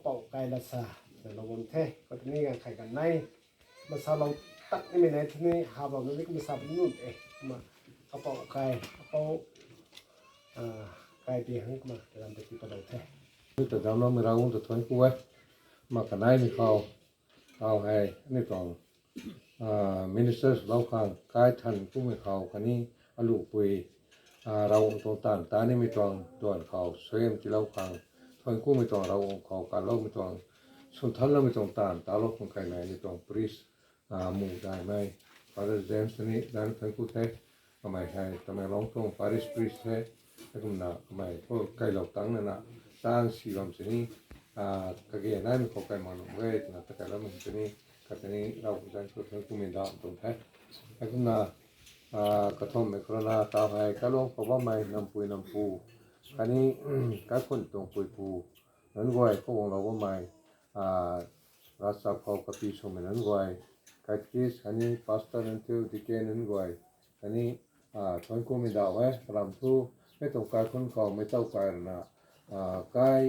bọc cài là xả để nó còn thế có thế này khaiกันในมาซาเราตักนี่ไม่ไหนที่นี่หาบอกนี่ก็มาซาเป็นนู่นมากระเป๋าไก่กระเป๋าไก่ตีหังมาจะทำเป็นที่ประดับแท้แต่ดำเราไม่เราจะทนกูไว้มากันไหนมีเขาเอาให้นี่ตองมินิสเตอร์เราข้างกายทันผู้ไม่เขาคันนี้อลูปุยเราตรงต่างตานี่ไม่ตองด่วนเขาเสียมที่เราข้างทนกูไม่ตองเราเขาการเราไม่ตองสุนทรเราไม่ตองต่างตาเราคงใครไหนไม่ตองปริสหมู่ได้ไหมฟาเดอร์เจมส์นี่ด้านทนกูเท่ทำไมให้ทำไมร้องตรงปาริสปริสเท่ให้คุณน่ะทำไมพวกใครเราตั้งนั่นน่ะตั้งสีลมสีนี้ก็เกี่ยนได้ไม่เขาใครมันเวทนะแต่ใครเรามันสีนี้ก็ทีนี้เราจะช่วยทนกูไม่ได้ตรงแท้ให้คุณน่ะกระทบไม่ครนาตาให้ก็ลงเพราะว่าไม่นำปุยนำปูอันนี้ก็คนตรงปุยปูนั้นไว้ก็วงเราว่าไม่รักษาเขากับปีชมนั้นไว้กัดกิสอันนี้พาสต้านั่นเที่ยวดิเกนั้นไว้อันนี้ทนกูไม่ได้ไว้รำทูไม่ต้องการคนเขาไม่ต้องการนะกาย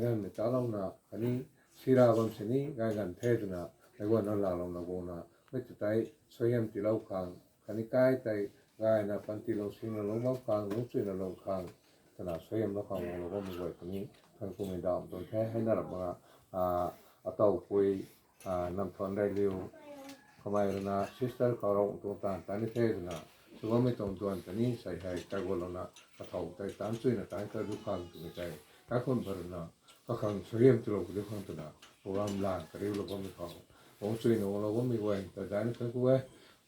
กันไม่ต้องเรานะอันนี้ศิลาบัมสินีกายกันเทศนะไม่ว่านั่นเราเราโกนะไม่จะได้สวยงามที่เราขังอันนี้กายแต่กายนะปันที่เราสิ่งเราลงขังลงสิ่งเราลงขังขนาดสวยงามเราขังเราก็ไม่ไหวตรงนี้ทนกูไม่ได้ตรงแท้ให้น่ารักมากatau kui nam thon dai liu khamai na sister ka rong tu tan tan ni the na suwa me tong tuan tani sai hai ka go lo na ka thau tai tan chui na tan ka du khang tu tai ka khon phar na ka khang soyem tu lo ku khang tu na program la ka ri lo ko mi khang ong chui no lo ko mi wai ta dan ka ku we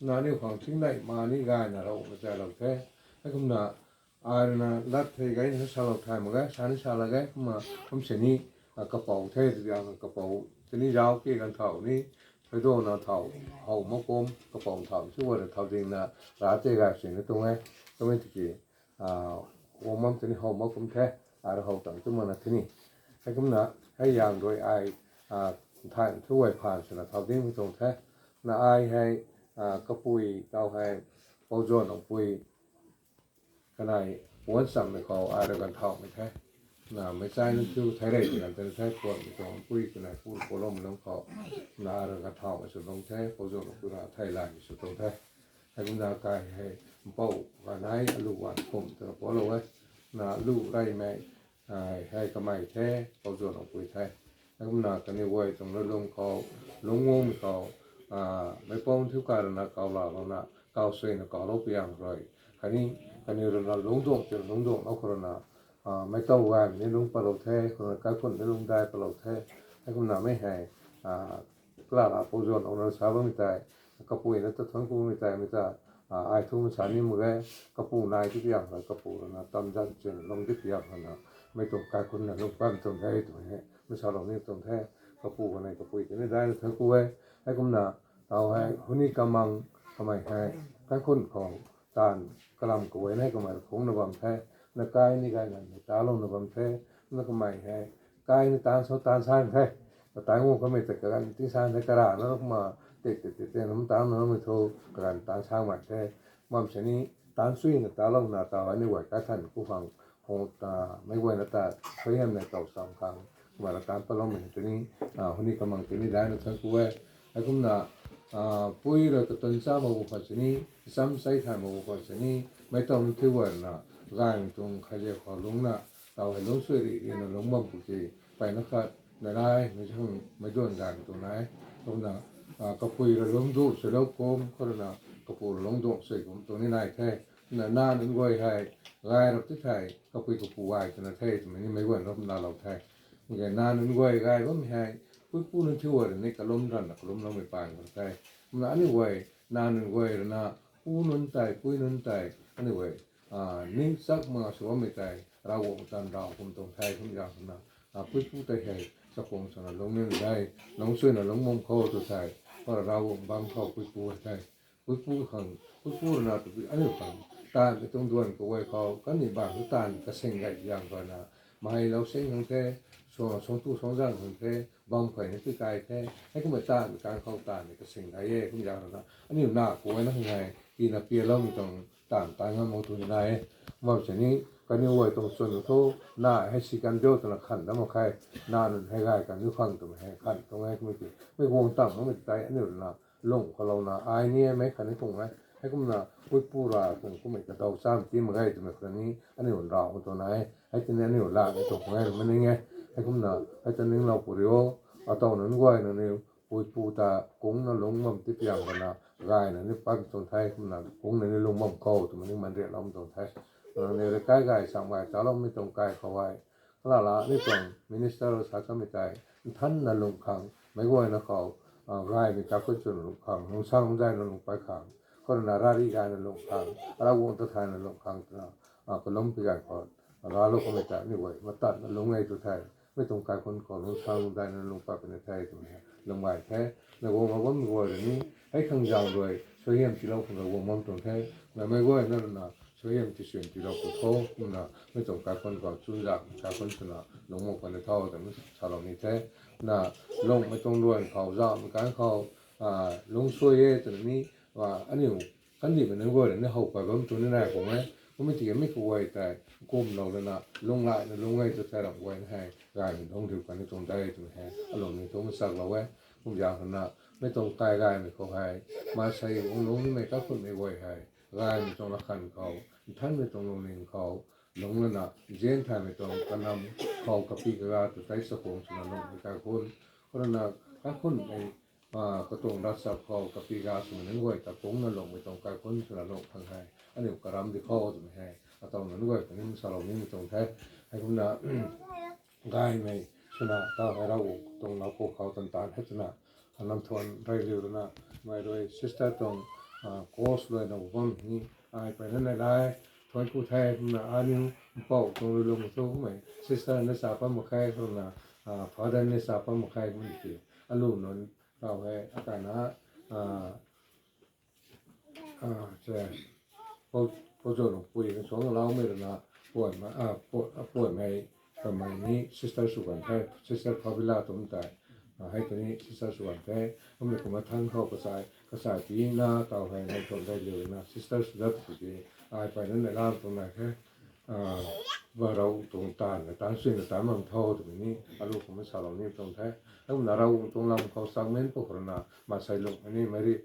na ni khang thing dai ma ni ga na ro ma cha lo the ka kum na na lat thei gai na sa lo thai ma ga sa ni sa la ga ma khom se niกระเป๋าเทศอย่างกระเป๋าทีนี้ยาวเกี่ยกันเท่านี้ไปโดนเท่าเอามะกมกระเป๋าเท่าชื่อว่าเท่าจริงนะร้านเจ๊กาสิ่งนี้ตรงไหนตรงนี้ที่กี่วงมันทีนี้เอามะกมแท้อะไรเอาต่างจุ่มมันที่นี่ให้กำนัดให้ยางโดยไอท่านช่วยผ่านสนะเท่านี้มันตรงแท้นะไอให้กระปุยเต้าให้โอโซนของปุยขณะวันสั่งในเขาอะไรกันเท่าไม่แท้ไม่ใช่นั่นคือไทยได้กันแต่ไทยปวดตรงปุ้ยกันไหนพูดโคลมน้องเขานาเรื่องกระเทาไม่สุดตรงไทยโคจรกุระไทยลายสุดตรงไทยให้คุณนากายให้เป้าวันไหนลูกวันคมแต่พอเราไว้นาลูกไรแม่ให้กระไม้แท้โคจรปุ้ยไทยให้คุณนากันนี่ไว้ตรงนั้นลงเขาลงงงเขาไม่ป้องทุกการนะเขาลาเรานะเขาเสียนะเขาลบไปอย่างไรคันนี้เราลงดงจะลงดงเอาคนน่ะไม่ต้องวางนี่ลุงปลอกแท้คนละการคนนี่ลุงได้ปลอกแท้ให้คุณน้าไม่ให้กล้าละปูจนองค์เราสาวไม่ได้กระปุยนั่นตัวทั้งกูไม่ได้ไม่ได้ไอ้ทุ่งสานี่มือกระปุนายที่อย่างไรกระปุนะตำจันเจนลงที่อย่างนะไม่ต้องการคนน่ะลุงปั้นตรงแท้ตัวนี้ไม่ชอบเรานี่ตรงแท้กระปุกันในกระปุยกันไม่ได้ทั้งกูให้คุณน้าเอาให้คนนี้กำลังทำไมให้การคนของตานกำลังกูไว้ให้กำลังคงในความแท้นักกายนี่กายนั่นตาลงในบังเทนักไม่ให้กายนี่ตาโซตาสานเทตางูก็ไม่ตะกันที่สานเทกระดานักมาเตะน้ำตาน้ำไม่โทกันตาช่างมันเทมั่มเช่นนี้ตาสุยนี่ตาลงหน้าตาไว้ในวัยการท่านผู้ฟังคงตาไม่ไหวหน้าตาเคยเห็นในเก่าสองครั้งมาละการปลอมเหมือนตัวนี้คนนี้กำลังตัวนี้ได้นะทั้งคู่ไอ้คุณน่ะปุ้ยเราต้นซ้ำมาบุกคนนี้ซ้ำใส่ทางมาบุกคนนี้ไม่ต้องที่ว่านะร่างตรงขยับขอลงน่ะเราให้ลงสวยดีนะลงบ่มปุจีไปนะครับในไร่ไม่ช่างไม่ด้วนกันตรงไหนตรงน่ะกระปุยเราลงดูเสร็จแล้วโกมก็น่ะกระปุยลงดูเสร็จตรงนี้นายแท้น่ะหน้าหนึ่งไว้ให้ไร่เราที่ไทยกระปุยกระปุยไว้ขนาดแท้มันนี่ไม่ไหวเราหน้าเราแท้เมื่อหน้าหนึ่งไว้ไร่ก็ไม่ให้ผู้นั้นช่วยนี่กระล้มรันกระล้มเราไม่ปานกันแท้มันอันนี้ไว้หน้าหนึ่งไว้นะผู้นั้นตายผู้นั้นตายอันนี้ไว้นิ่งสักมาสวมไม่ใจเราวงจันเราคงตรงไทยคงอย่างนั้นพูดไทยสักคงสนลงนี่ได้ลงช่วยนะลงมงคลตัวไทยเพราะเราวงบางเขาพูดไทยพูดขังพูดนะตัวอันนี้ขังตาตรงด่วนก็ไว้เขาก็นี่บางทุกตานก็เซ็งไงอย่างก่อนนะมาให้เราเซ็งทั้งแท้สองตู้สองร่างทั้งแท้บางฝ่ายนี่คือกายแท้ให้ก็มาตานการเข้าตานนี่ก็เซ็งไงเย่คงอย่างนั้นอันนี้หน้ากูไว้นะไงกินเปียเราไม่ต้องต่างงานมองทุนได้มาเช่นนี้ กันนี่ว่าตรงส่วนทั่วหน้าให้สิกันเดียวตัวละขันแล้วมาใครหน้านั่นให้ง่ายกันนี่ฟังตัวให้ขันตรงไหนก็ไม่ติไม่วงตั้งมันไม่ใจอันนี้นะลงของเรานะไอ้เนี่ยไหมขันนี่ตรงไหนให้ก็มันนะพูดปูราตรงก็ไม่กระดาซ้ำที่มันไงตัวมันคนนี้อันนี้มันเราตัวไหนให้ตัวนี้อันนี้มันละในตรงไหนมันยังไงให้ก็มันนะให้ตัวนี้เราปุริโอเอาตรงนั้นก็ไอ้นั่นเองพูดปูตากุ้งนั่นลงมันติดอย่างกันนะกายนั่นนี่ปักตรงไทยก็มันนะกุ้งนั่นนี่ลงมันเก่าตัวมันนี่มันเรียกเราตรงไทยเนี่ยใกล้ๆสังไว้แต่เราไม่ตรงใกล้เขาไว้แล้วล่ะนี่ตรงมินิสเตอร์สาธารณสุขท่านนั่นลงขังไม่ว่านะเขารายมีการคุ้นจนลงขังลงสร้างได้นั่นลงไปขังคนนาราดีการนั่นลงขังเราวงตัวไทยนั่นลงขังนะก็ล้มไปกันก่อนเราลูกก็ไม่จ่ายนี่ไว้มาตัดนั่นลงไงตัวไทยไม่ตรงการคนก่อนลงสร้างได้นั่นลงไปเป็นไทยตรงนี้ลงไว้แท้ในวงมาว่ามีว่าเรื่องนี้ให้ขังยาวด้วยช่วยเยี่ยมที่เราคนเราวงมั่งตรงแท้ไม่ว่านั่นนะ所以就选举了不错，那种改分个主任，改分是那农牧管的套的，查到你在那农没种乱考上，赶考农所也等你ว่าอันนี้กันดีเป็นว่าเนี่ยเขาไปผมตัวนี้นายผมไหมผมไม่ตีไม่คุยแต่ก้มเราเลยนะลงไล่ลงไล่จะใช้หลังไว้ให้กายมันต้องถือกันในตรงได้ตรงแห่อารมณ์นี้ต้องสักเราไว้ผมอยากขนาดไม่ต้องกายไม่เขาให้มาใช้องค์ลงไม่ก็คนไม่ไว้ให้กายไม่ต้องรักขันเขาท่านไม่ต้องลงเองเขาลงแล้วนะเจนไทยไม่ต้องกันนำเขากับพี่กระตุ้นใช้สกุลสนลงในการคนคนนั้นก็คนไอ้ก็ต้องรักษาเขากับพี่กาสมันนึกว่าแต่คงนั่นลงไม่ต้องการคนสนลงทางให้อันนี้ก็รำที่เขาจะไม่ให้ตอนนั้นด้วยคนนี้มันสารนี้ไม่ต้องแท้ให้คุณนะกายไม่ชนะตาให้เราตรงเราพวกเขาต่างๆให้ชนะนำทวนไรเรือนะไม่โดยซิสเตอร์ตรงโค้ชเลยนะผมนี่ไปนั่นได้ทวนผู้ไทยนะอันนี้เป่าตรงลงตัวไม่ซิสเตอร์ในสาปมุขใครคนนะฟาเดอร์ในสาปมุขใครมันคืออารมณ์นั้นเราให้อาการนะใช่พอจบลงปุยกันสองเราไม่รู้นะปวดมาปวดไม่ประมาณนี้ซิสเตอร์สุวรรณแท้ซิสเตอร์พาวิลาตรงแต่ให้ตัวนี้ซิสเตอร์สุวรรณแท้ก็มีคนมาทั้งเข้ากระสายปีหน้าต่อให้ในตรงได้เลยนะซิสเตอร์สุดยอดสุดที่ไปนั้นในร้านตรงไหนแค่ว่าเราตรงตาเนี่ยตาสิ่งตามันเท่าตรงนี้อารมณ์ของมันสารนี้ตรงแท้แล้วมันเราตรงเราเขาสั่งเน้นพวกเรานะมาใส่ลงอันนี้ไม่รู้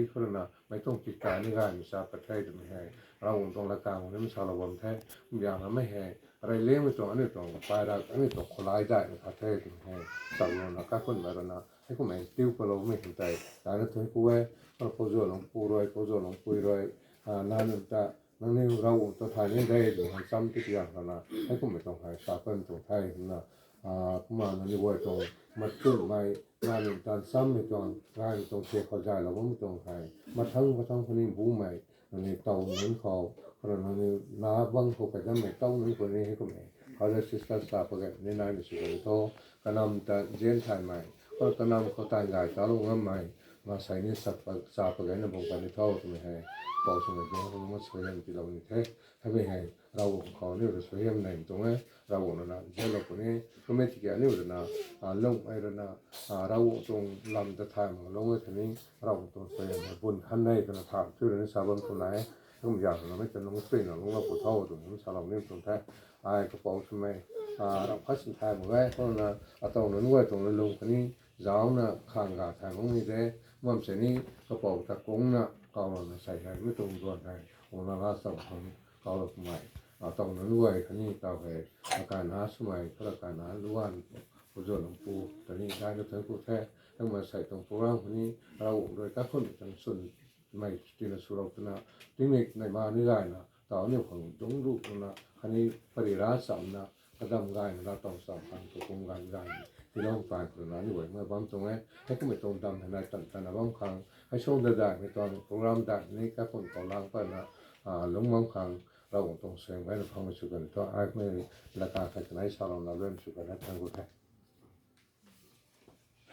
พวกเรานะไม่ต้องติดการนี่กันมิสาประเทศจะไม่ให้เราตรงละกลางนี่มันสารวันแท้อย่างนั้นไม่ให้อะไรเลี้ยงไม่ตรงอันนี้ตรงไปได้อันนี้ตรงคนร้ายได้ในประเทศจะไม่ให้สั่งลงนะก็คนมาแล้วนะให้คนไม่ติ้วก็เราไม่เห็นใจแต่นั่นถึงกูเว้ยเราโพสต์ลงปูรอยโพสต์ลงปุยรอยนั่นแต่นั่นนี่เราตัวไทยนี่ได้ดูหันซ้ำที่อย่างนั้นนะให้คนไม่ต้องให้สาเป็นตรงไทยนะก็มานั่นนี่ว่าตรงมาขึ้นไม่งานตอนซ้ำไม่ต้องงานตรงเสียเข้าใจเราไม่ต้องให้มาทั้งคนนี้บู๊ใหม่นั่นนี่เต่าเหมือนเขาคนนั้นนี่น้าบังเขาไปกันไม่เต่านี่คนนี้ให้คนไหนเขาจะศึกษาสาปกันในนั้นในสุขภาพก็นำแต่เจนไทยใหม่ก็นำเขาตายใหญ่ตาลงน้ำใหม่มาใส่ในสาปกันในบงการในเท่าตัวให้ปอสมัยนี้เขามาสวยที่เราเนี่ยให้ไม่ให้เราขอเนี่ยเราสวยในตรงนี้เราเนี่ยนะเจ้าเราคนนี้ก็ไม่ติดเนี่ยเลยนะลงไอ้เรานะเราตรงลำตะไทยมาลงไอ้ทีนี้เราตรงสวยมาบนขั้นในกันทางช่วยในสาบันคนไหนก็ไม่อยากเราไม่จะลงสิ่งเราลงเราปวดเท่าตรงนี้สาเราเนี่ยตรงแท้ไอ้กระเป๋าสมัยเราพัฒนาไทยมาไว้เพราะนะตรงนั้นไว้ตรงนั้นลงคนนี้ยาวนะข้างกาไทยของนี่เด้มั่มเสนี้กระเป๋าตะกงนะก็มันใส่ให้ไม่ตรงตัวไทยของเราสองคนก็เราใหม่ตรงนั้นด้วยคันนี้ต่อไปอาการหาสมัยพระการหาล้วนผู้จหลวงปู่ตอนนี้ได้ก็ถึงผู้แท้ต้องมาใส่ตรงโปรแกรมคนนี้เราโดยการคนจังส่วนไม่ตินสุรพนะที่ในบ้านนี่ได้นะต่อเนี่ยของจงรูปนะคันนี้ปริราสัมนะกระดำได้นะต้องสอบฟังตกลงกันได้ที่เราฝ่ายคนนั้นอยู่เมื่อบางตรงนี้ให้ก็ไม่ตรงดำในตันบางครั้งให้ช่วงได้ในตอนโปรแกรมได้นี่ก็คนต่อร่างก็นะลงบางครั้งเราต้องเสียงไว้ในความรู้สึกกันตัวไอ้ไม่ละการขัดใจสารเราเริ่มสุขภาพทางกุศล